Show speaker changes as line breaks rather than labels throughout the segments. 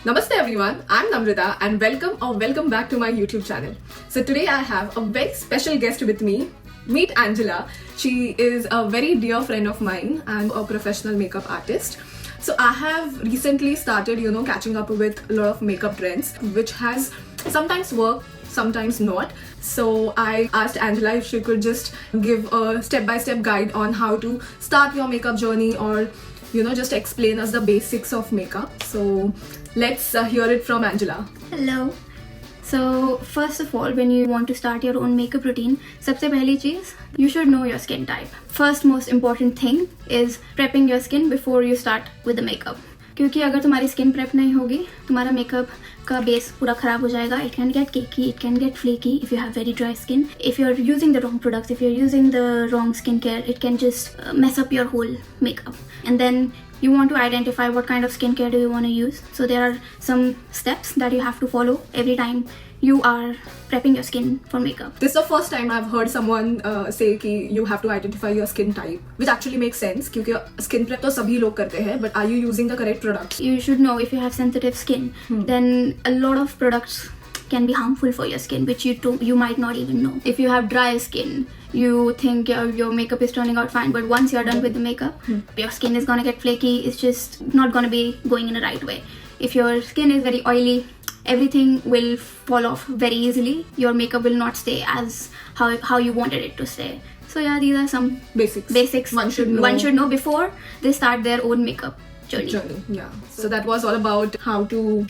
Namaste everyone, I'm Namrita and welcome back to my YouTube channel. So today I have a very special guest with me. Meet Angela. She is a very dear friend of mine and a professional makeup artist. So I have recently started, catching up with a lot of makeup trends, which has sometimes worked, sometimes not. So I asked Angela if she could just give a step-by-step guide on how to start your makeup journey, or just explain us the basics of makeup. So let's hear it from Angela.
Hello. So first of all, when you want to start your own makeup routine, सबसे पहली चीज़, you should know your skin type. First most important thing is prepping your skin before you start with the makeup. क्योंकि अगर तुम्हारी skin prep नहीं होगी, तुम्हारा makeup का base पूरा खराब हो जाएगा. It can get cakey, it can get flaky if you have very dry skin. If you're using the wrong products, if you're using the wrong skincare, it can just mess up your whole makeup. And then you want to identify what kind of skincare do you want to use. So there are some steps that you have to follow every time you are prepping your skin for makeup.
This is the first time I've heard someone say कि you have to identify your skin type, which actually makes sense क्योंकि skin prep तो सभी लोग करते हैं, but are you using the correct products?
You should know if you have sensitive skin, then a lot of products can be harmful for your skin, which you might not even know. If you have dry skin, you think your makeup is turning out fine, but once you're done with the makeup, your skin is gonna get flaky. It's just not gonna be going in the right way. If your skin is very oily, everything will fall off very easily. Your makeup will not stay as how you wanted it to stay. So yeah, these are some basics one should know before they start their own makeup journey.
Yeah. So that was all about how to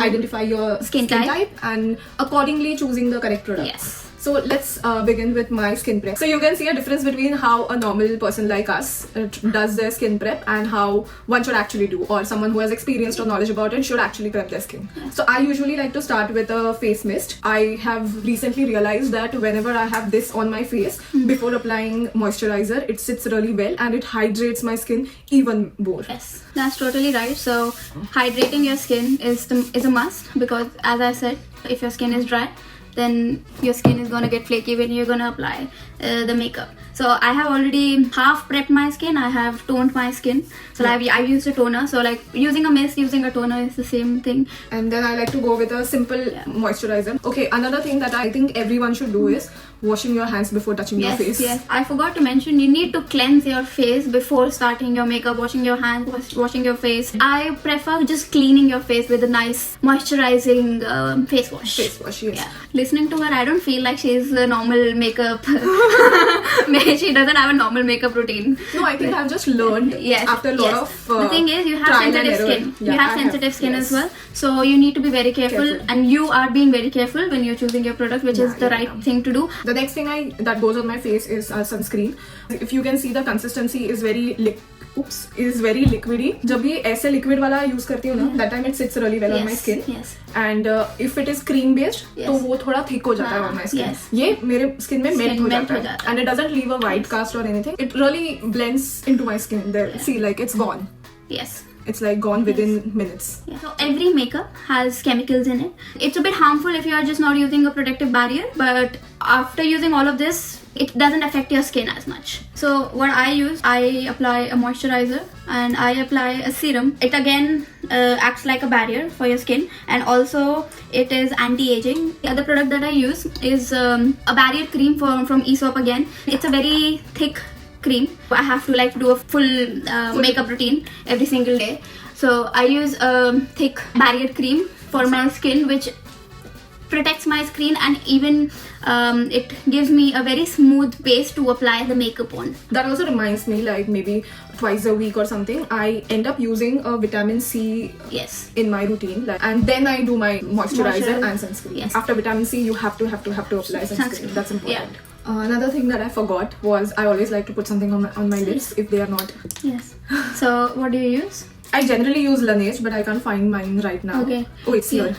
identify your
skin type
and accordingly choosing the correct product.
Yes.
So let's begin with my skin prep. So you can see a difference between how a normal person like us does their skin prep and how one should actually do, or someone who has experience or knowledge about it should actually prep their skin. So I usually like to start with a face mist. I have recently realized that whenever I have this on my face before applying moisturizer, it sits really well and it hydrates my skin even more.
Yes, that's totally right. So hydrating your skin is a must, because as I said, if your skin is dry, then your skin is gonna get flaky when you're gonna apply the makeup. So I have already half prepped my skin. I have toned my skin. So I've used a toner. So like using a mist, using a toner is the same thing.
And then I like to go with a simple moisturizer. Okay, another thing that I think everyone should do is washing your hands before touching your face.
Yes, I forgot to mention, you need to cleanse your face before starting your makeup, washing your hands, washing your face. I prefer just cleaning your face with a nice moisturizing face wash.
Face wash, yes.
Yeah. Listening to her, I don't feel like she's a normal makeup. She doesn't have a normal makeup routine.
No, I think I've just learned after a lot of
the thing is, you have sensitive skin.
Yeah,
you have sensitive skin as well. So you need to be very careful. And you are being very careful when you're choosing your product, which is the right thing to do.
The next thing that goes on my face is sunscreen. If you can see, the consistency is very liquidy. जब ये ऐसे liquid वाला use करती हूँ ना, that time it sits really well on my skin.
Yes.
And if it is cream based, तो वो थोड़ा thick हो जाता है on my skin. ये मेरे skin में melt हो जाता है. And it doesn't leave a white cast or anything. It really blends into my skin. There, see, like it's gone.
Yes.
It's like gone within minutes.
Yeah. So every makeup has chemicals in it. It's a bit harmful if you are just not using a protective barrier, but after using all of this, it doesn't affect your skin as much. So what I use, I apply a moisturizer and I apply a serum. It again acts like a barrier for your skin, and also it is anti-aging. The other product that I use is a barrier cream from Aesop again. It's a very thick cream. I have to do a full makeup routine every single day. So I use a thick barrier cream for my skin, which protects my skin, and even it gives me a very smooth base to apply the makeup on.
That also reminds me, like maybe twice a week or something, I end up using a vitamin C in my routine, and then I do my moisturizer and sunscreen.
Yes.
After vitamin C, you have to apply sunscreen. That's important. Yeah. Another thing that I forgot was I always like to put something on my lips if they are not.
Yes. So what do you use?
I generally use Laneige, but I can't find mine right now.
Okay.
Oh, it's here.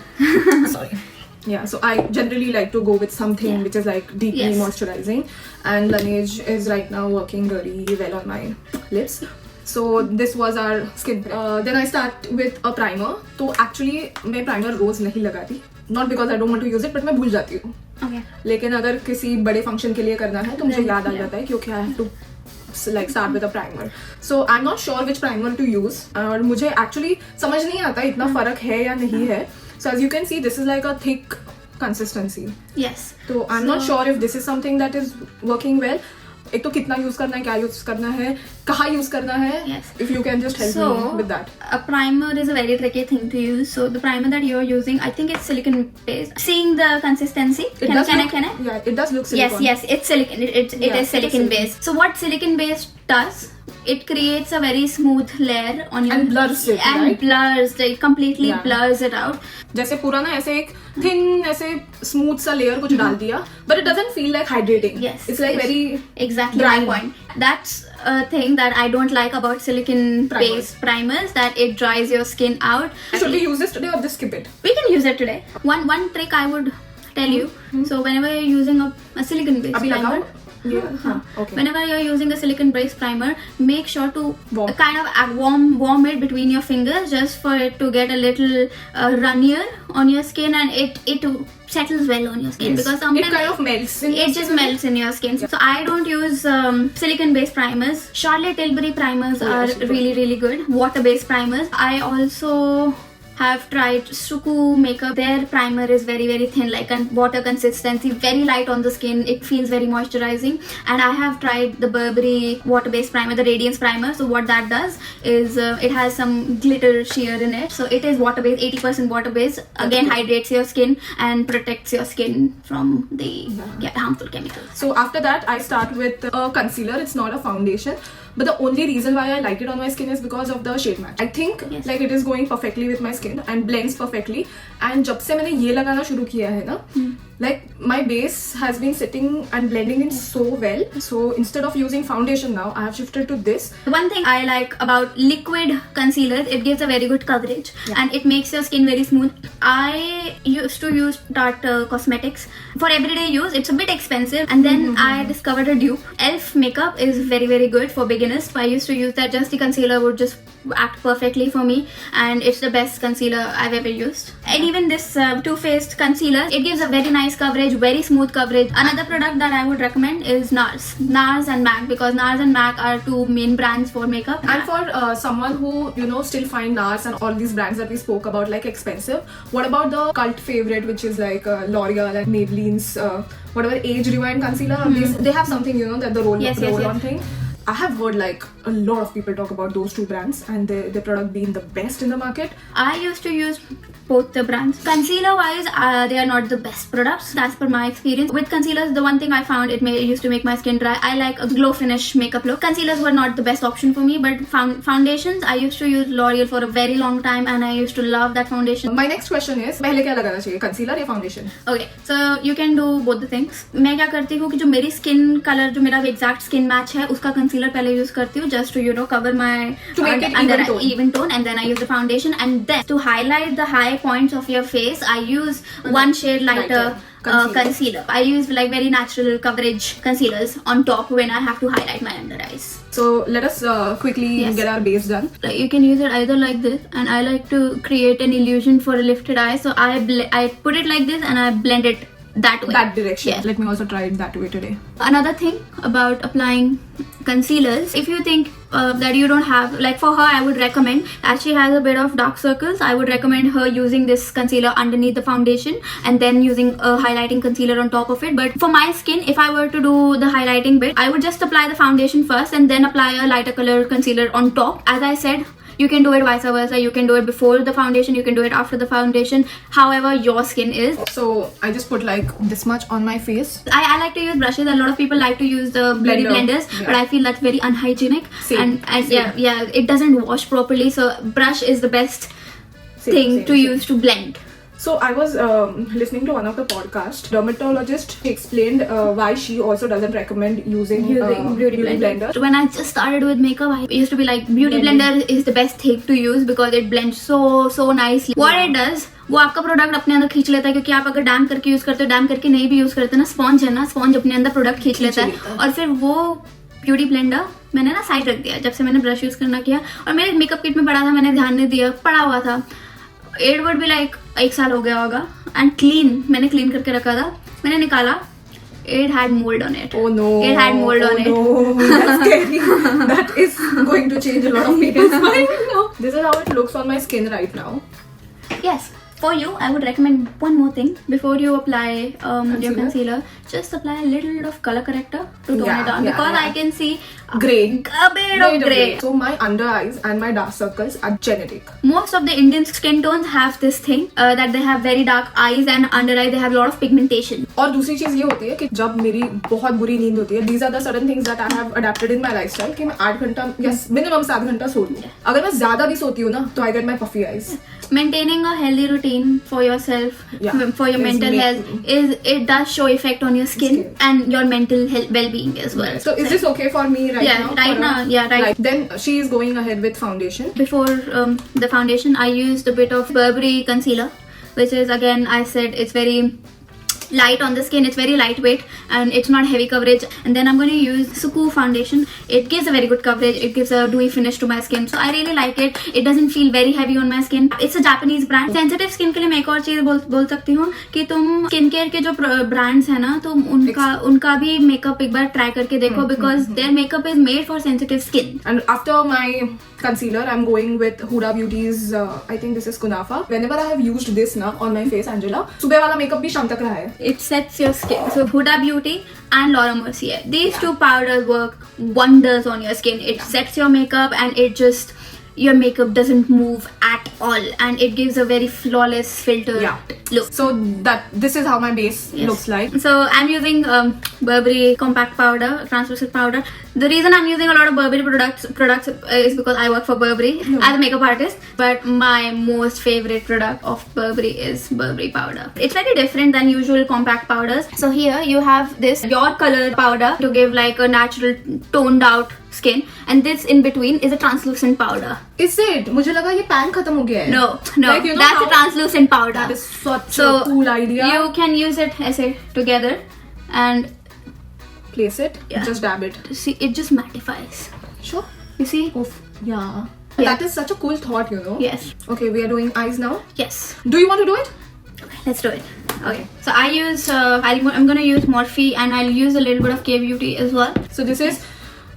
Sorry. Yeah, so I generally like to go with something which is like deeply moisturizing, and Laneige is right now working really well on my lips. So this was our skin prep. Then I start with a primer. So actually मैं primer रोज नहीं लगाती. Not because I don't want to use it, but मैं भूल जाती हूँ.
Okay.
लेकिन अगर किसी बड़े फंक्शन के लिए करना है तो मुझे याद आ जाता है क्योंकि I have to like start with a primer. So I'm not sure which primer to use. और मुझे actually समझ नहीं आता इतना फर्क है या नहीं है. So as you can see, this is like a thick consistency.
Yes.
So I'm not sure if this is something that is working well. एक तो कितना यूज करना है, क्या यूज करना है, कहाँ यूज करना है.
Yes.
If you can just help me with that.
A primer is a very tricky thing to use. So the primer that you're using, I think it's silicone based. Seeing the consistency, can I?
Yeah, it does look silicone.
Yes, it's silicone. It is silicone based. So what silicone based does? It creates a very smooth layer on your
and blurs it,
and
right?
blurs it completely.
Yeah.
Blurs it out.
जैसे पूरा ना ऐसे एक thin ऐसे smooth सा layer कुछ डाल दिया, but it doesn't feel like hydrating.
Yes,
it's like very
exactly
dry.
my point. That's a thing that I don't like about silicone based primers, that it dries your skin out.
Should we use this today or just skip it?
We can use it today. One trick I would tell you. So whenever you're using a silicone based
अभी
primer,
लगाओ. Yeah. Okay.
whenever you're using a silicone based primer, make sure to
Warm.
kind of warm it between your fingers, just for it to get a little runnier on your skin, and it settles well on your skin.
Yes.
Because sometimes
it kind of melts.
it just melts in your skin. So I don't use silicone based primers. Charlotte Tilbury primers are really good. Water based primers. I also have tried Suku makeup. Their primer is very thin, like water consistency, very light on the skin. It feels very moisturizing. And I have tried the Burberry water based primer, the Radiance primer. So what that does is it has some glitter sheer in it. So it is water based, 80% water based. Again, hydrates your skin and protects your skin from the harmful chemicals.
So after that, I start with a concealer. It's not a foundation, but the only reason why I like it on my skin is because of the shade match. I think like it is going perfectly with my skin and blends perfectly. And जब से मैंने ये लगाना शुरू किया है ना, like my base has been sitting and blending in so well. So instead of using foundation now, I have shifted to this.
One thing I like about liquid concealers, it gives a very good coverage and it makes your skin very smooth. I used to use Tarte Cosmetics for everyday use. It's a bit expensive, and then I discovered a dupe. Elf makeup is very good for beginners. I used to use that. Just the concealer would just act perfectly for me, and it's the best concealer I've ever used. And even this Too Faced concealer, it gives a very nice coverage, very smooth coverage. Another product that I would recommend is NARS and MAC, because NARS and MAC are two main brands for makeup.
And for someone who still find NARS and all these brands that we spoke about like expensive, what about the cult favorite, which is like L'Oreal and Maybelline's whatever age rewind concealer? They have something that the roll-on thing. I have heard like a lot of people talk about those two brands and their product being the best in the market.
I used to use both the brands. Concealer wise, they are not the best products. That's per my experience. With concealers, the one thing I found, it used to make my skin dry. I like a glow finish makeup look. Concealers were not the best option for me, but foundations, I used to use L'Oreal for a very long time and I used to love that foundation.
My next question is, पहले क्या लगाना चाहिए, concealer या foundation?
Okay, so you can do both the things. मैं क्या करती हूँ कि जो मेरी skin color, जो मेरा exact skin match है, उसका concealer पहले use करती हूँ, just to cover my
to make it
even tone, and then I use the foundation, and then to highlight the high points of your face, I use one shade lighter concealer. I use like very natural coverage concealers on top when I have to highlight my under eyes.
So let us quickly get our base done.
Like you can use it either like this, and I like to create an illusion for a lifted eye, so I put it like this and I blend it that way.
That direction.
Yeah.
Let me also try it that way today.
Another thing about applying concealers, if you think that you don't have, like for her, I would recommend, as she has a bit of dark circles, I would recommend her using this concealer underneath the foundation and then using a highlighting concealer on top of it. But for my skin, if I were to do the highlighting bit, I would just apply the foundation first and then apply a lighter color concealer on top. As I said, you can do it vice versa. You can do it before the foundation, you can do it after the foundation, however your skin is.
So I just put like this much on my face.
I like to use brushes. A lot of people like to use the beauty blenders, but I feel that's very unhygienic.
Same.
Yeah, it doesn't wash properly. So brush is the best thing to use to blend.
So I was listening to one of the podcasts. Dermatologist explained why she also doesn't recommend using beauty blender.
When I just started with makeup, I used to be like, beauty blender is the best thing to use because it blends so nicely. What it does, वो आपका product अपने अंदर खींच लेता है, क्योंकि आप अगर डैम करके यूज करते हो, डैम करके नहीं भी यूज करते ना, स्पॉन्ज है ना, स्पॉन्ज अपने अंदर प्रोडक्ट खींच लेता है, और फिर वो ब्यूटी ब्लेंडर मैंने ना साइड रख दिया जब से मैंने ब्रश यूज करना किया, और मेरे मेकअप किट में पड़ा था, मैंने ध्यान नहीं दिया, पड़ा हुआ था. It would be like 1 साल हो गया होगा, एंड क्लीन, मैंने क्लीन करके रखा था, मैंने निकाला, it had mold on it.
Oh no.
It had mold on it.
No, that's scary. That is going to change a lot of people's mind. No. This is how it looks on my skin right now.
Yes. For you, I would recommend one more thing. Before you apply your concealer, just apply a little bit of color corrector to tone it down. Because I can see
Grey.
a bit of grey.
So my under eyes and my dark circles are genetic.
Most of the Indian skin tones have this thing that they have very dark eyes and under eye they have a lot of pigmentation.
और दूसरी चीज ये होती है कि जब मेरी बहुत बुरी नींद होती है, these are the certain things that I have adapted in my lifestyle कि मैं 8 घंटा या minimum 7 घंटा सो लूँ. अगर मैं ज्यादा भी सोती हूँ ना, तो I get my puffy eyes.
Maintaining a healthy routine for yourself, for your mental health, it does show effect on your skin and your mental health well-being as well.
So is this okay for me right now?
Right now, right.
Then she is going ahead with foundation.
Before the foundation, I used a bit of Burberry concealer, which is, again, I said it's very light on the skin, it's very lightweight and it's not heavy coverage. And then I'm going to use Suku foundation. It gives a very good coverage, it gives a dewy finish to my skin, so I really like it. It doesn't feel very heavy on my skin. It's a Japanese brand. Sensitive skin के लिए मैं एक और चीज बोल सकती हूँ कि तुम स्किन केयर के जो ब्रांड्स है ना, तुम उनका भी मेकअप एक बार ट्राई करके देखो, because their makeup is made for sensitive skin.
And after my concealer, I'm going with Huda Beauty's I think this is Kunafa. Whenever I have used this na on my face, Angela, सुबह वाला makeup भी शाम तक रहा है.
It sets your skin. So Huda Beauty and Laura Mercier, these two powders work wonders on your skin. It sets your makeup and it just, your makeup doesn't move at all and it gives a very flawless filter look.
So this is how my base looks like.
So I'm using Burberry compact powder, translucent powder. The reason I'm using a lot of Burberry products is because I work for Burberry as a makeup artist. But my most favorite product of Burberry is Burberry powder. It's very different than usual compact powders. So here you have this Your Color powder to give like a natural toned out skin, and this in between is a translucent powder.
Is it? मुझे लगा ये pan खत्म हो गया है.
No,
Like, you know,
that's a translucent powder.
That is such a cool idea.
You can use it as a together and
place it. Just dab it.
See, it just mattifies.
Sure.
You see?
Oof. Yeah. That is such a cool thought, you know.
Yes.
Okay, we are doing eyes now.
Yes.
Do you want to do it?
Okay, let's do it. Okay. So I use I'm gonna use Morphe and I'll use a little bit of K Beauty as well.
So this is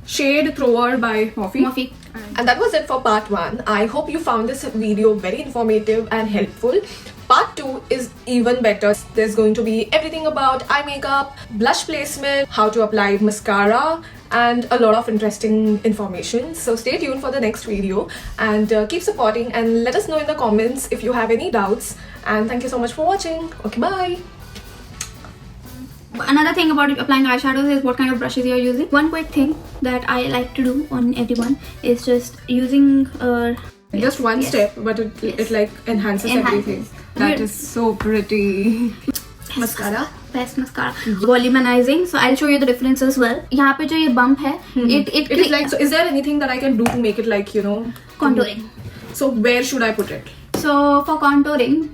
Shade Thrower by Morphe. And that was it for part 1. I hope you found this video very informative and helpful. Part 2 is even better. There's going to be everything about eye makeup, blush placement, how to apply mascara, and a lot of interesting information. So stay tuned for the next video and keep supporting and let us know in the comments if you have any doubts. And thank you so much for watching. Okay, bye.
Another thing about applying eyeshadows is what kind of brushes you're using. One quick thing that I like to do on everyone is just using
just one step, but it like enhances everything. That is so pretty. Mascara.
Best mascara. Voluminizing. So I'll show you the difference as well. यहाँ पे जो ये bump है, it
is like. So is there anything that I can do to make it like, you know,
contouring?
So where should I put it?
So for contouring,